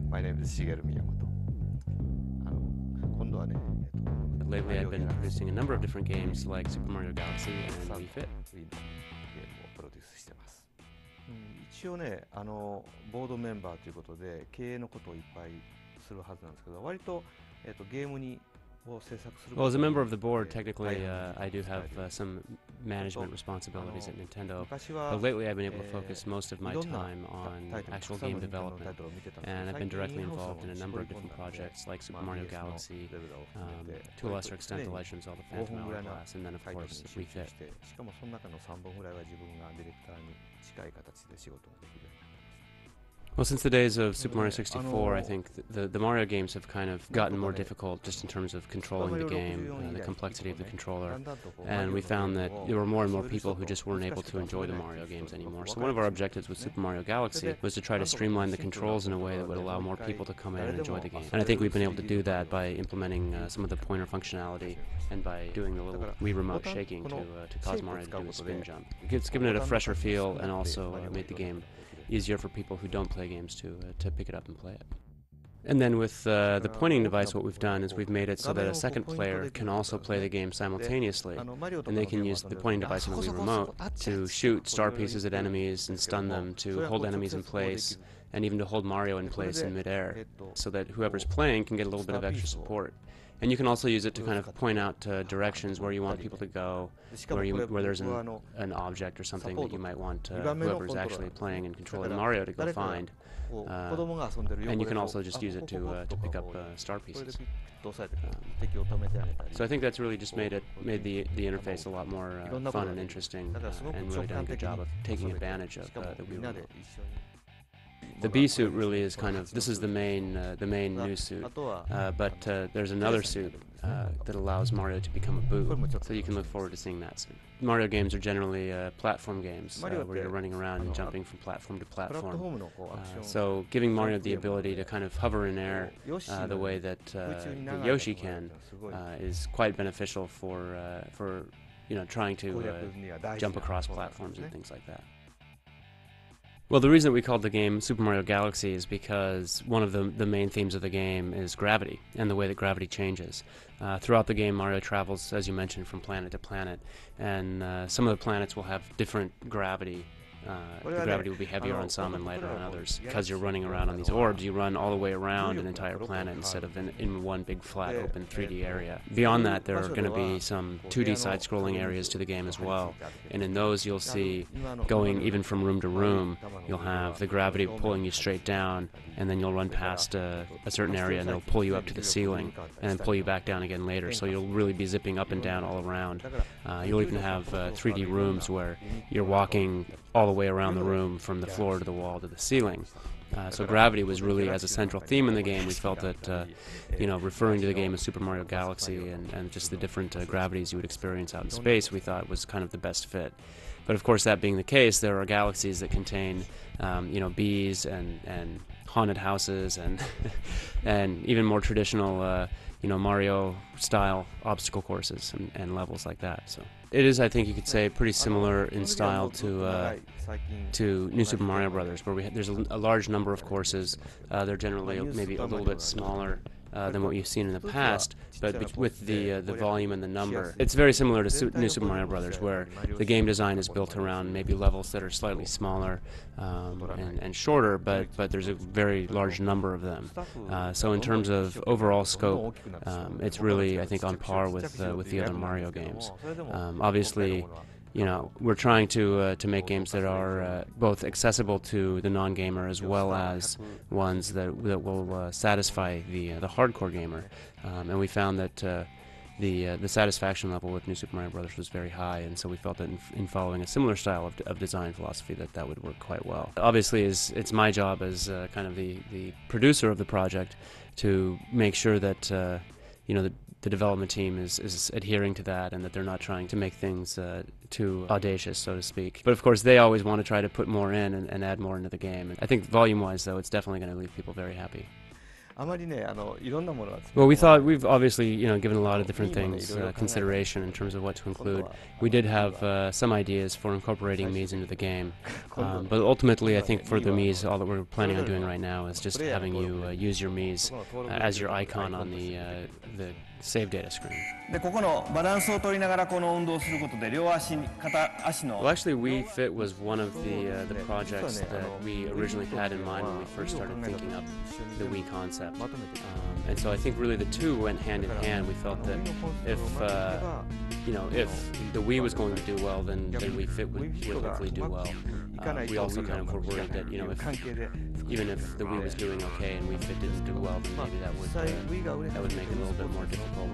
My name is Shigeru Miyamoto. 今度はね、Lately, I've been producing a number of different games like Super Mario Galaxy and Wii Fit. Wii のゲームをプロデュースしてます。一応ね、ボードメンバーということで経営のことをいっぱいするはずなんですけど、割と、ゲームに Well, as a member of the board, technically, I do have some management responsibilities at Nintendo, but lately I've been able to focus most of my time on actual game development, and I've been directly involved in a number of different projects like Super Mario Galaxy, to a lesser extent The Legend of Zelda Phantom Hourglass, and then of course Wii Fit. しかもその中の3本ぐらいは自分がディレクターに近い形で仕事ができる。 Well, since the days of Super Mario 64, I think the Mario games have kind of gotten more difficult just in terms of controlling the game, the complexity of the controller, and we found that there were more and more people who just weren't able to enjoy the Mario games anymore. So one of our objectives with Super Mario Galaxy was to try to streamline the controls in a way that would allow more people to come in and enjoy the game. And I think we've been able to do that by implementing some of the pointer functionality and by doing the little Wii remote shaking to cause Mario to do a spin jump. It's given it a fresher feel and also made the game easier for people who don't play games to pick it up and play it. And then with the pointing device, what we've done is we've made it so that a second player can also play the game simultaneously, and they can use the pointing device on the Wii Remote to shoot star pieces at enemies and stun them, to hold enemies in place, and even to hold Mario in place in midair, so that whoever's playing can get a little bit of extra support. And you can also use it to kind of point out directions where you want people to go, where there's an object or something that you might want whoever's actually playing and controlling Mario to go find. And you can also just use it to pick up star pieces. So I think that's really just made the interface a lot more fun and interesting, and really done a good job of taking advantage of the Wii Remote. The B suit really is kind of, this is the main new suit, but there's another suit that allows Mario to become a Boo, so you can look forward to seeing that soon. Mario games are generally platform games where you're running around and jumping from platform to platform. So giving Mario the ability to kind of hover in air the way that Yoshi can is quite beneficial for trying to jump across platforms and things like that. Well, the reason that we called the game Super Mario Galaxy is because one of the main themes of the game is gravity and the way that gravity changes. Throughout the game, Mario travels, as you mentioned, from planet to planet, and some of the planets will have different gravity. The gravity will be heavier on some and lighter on others. Because you're running around on these orbs, you run all the way around an entire planet instead of in one big flat open 3D area. Beyond that, there are going to be some 2D side-scrolling areas to the game as well, and in those you'll see, going even from room to room, you'll have the gravity pulling you straight down, and then you'll run past a certain area and it'll pull you up to the ceiling and then pull you back down again later, so you'll really be zipping up and down all around. You'll even have 3D rooms where you're walking all the way around the room from the floor to the wall to the ceiling. So gravity was really, as a central theme in the game, we felt that, referring to the game as Super Mario Galaxy and just the different gravities you would experience out in space, we thought was kind of the best fit. But of course, that being the case, there are galaxies that contain, bees and haunted houses and and even more traditional, Mario-style obstacle courses and levels like that. So it is, I think you could say, pretty similar in style to New Super Mario Bros., where there's a large number of courses. They're generally maybe a little bit smaller than what you've seen in the past, but with the volume and the number, it's very similar to New Super Mario Bros., where the game design is built around maybe levels that are slightly smaller and shorter, but there's a very large number of them. So in terms of overall scope, it's really, I think, on par with the other Mario games. Obviously, we're trying to make games that are both accessible to the non-gamer as well as ones that will satisfy the hardcore gamer. And we found that the satisfaction level with New Super Mario Bros. Was very high, and so we felt that in following a similar style of design philosophy that would work quite well. Obviously, it's my job as kind of the producer of the project to make sure that the development team is adhering to that, and that they're not trying to make things too audacious, so to speak. But of course, they always want to try to put more in and add more into the game. And I think volume-wise, though, it's definitely going to leave people very happy. Well, we thought we've obviously, given a lot of different things consideration in terms of what to include. We did have some ideas for incorporating Mii's into the game, but ultimately, I think for the Mii's, all that we're planning on doing right now is just having you use your Mii's as your icon on the save data screen. Well, actually, Wii Fit was one of the projects that we originally had in mind when we first started thinking up the Wii concept. And so I think really the two went hand in hand. We felt that if the Wii was going to do well, then Wii Fit would hopefully do well. We also kind of were worried that even if the Wii was doing okay and Wii Fit didn't do well, then maybe that would make it a little bit more difficult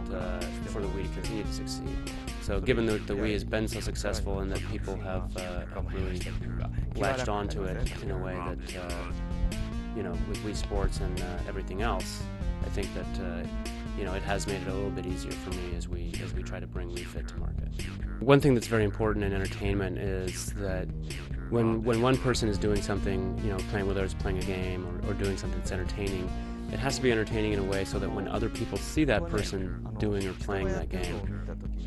for the Wii to continue to succeed. So given that the Wii has been so successful and that people have really latched onto it in a way that with Wii Sports and everything else, I think that it has made it a little bit easier for me as we try to bring Wii Fit to market. One thing that's very important in entertainment is that when one person is doing something, playing, whether it's playing a game or doing something that's entertaining, it has to be entertaining in a way so that when other people see that person doing or playing that game,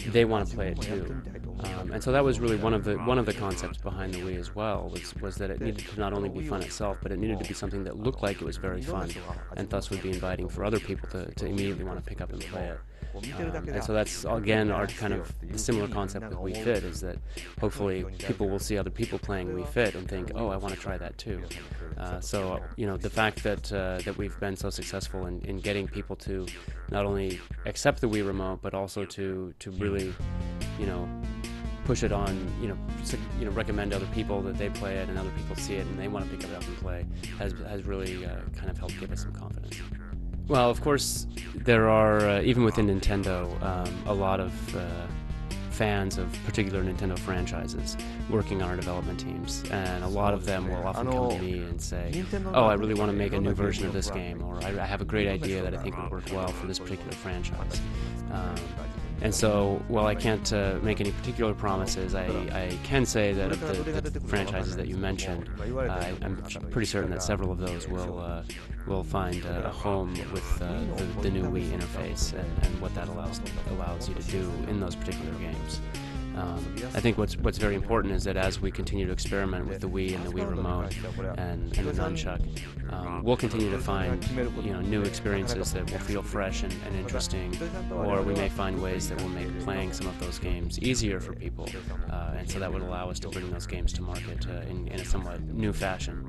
they want to play it too. And so that was really one of the concepts behind the Wii as well, was that it needed to not only be fun itself, but it needed to be something that looked like it was very fun, and thus would be inviting for other people to immediately want to pick up and play it. And so that's, again, our kind of similar concept with Wii Fit, is that hopefully people will see other people playing Wii Fit and think, oh, I want to try that too. So the fact that we've been so successful in getting people to not only accept the Wii Remote, but also to really, push it on, recommend to other people that they play it and other people see it and they want to pick it up and play, has really kind of helped give us some confidence. Well, of course, there are, even within Nintendo, a lot of fans of particular Nintendo franchises working on our development teams, and a lot of them will often come to me and say, oh, I really want to make a new version of this game, or I have a great idea that I think would work well for this particular franchise. And so, while I can't make any particular promises, I can say that of the franchises that you mentioned, I'm pretty certain that several of those will find a home with the new Wii interface and what that allows you to do in those particular games. I think what's very important is that as we continue to experiment with the Wii and the Wii Remote and the Nunchuck, we'll continue to find new experiences that will feel fresh and interesting, or we may find ways that will make playing some of those games easier for people, and so that would allow us to bring those games to market in a somewhat new fashion.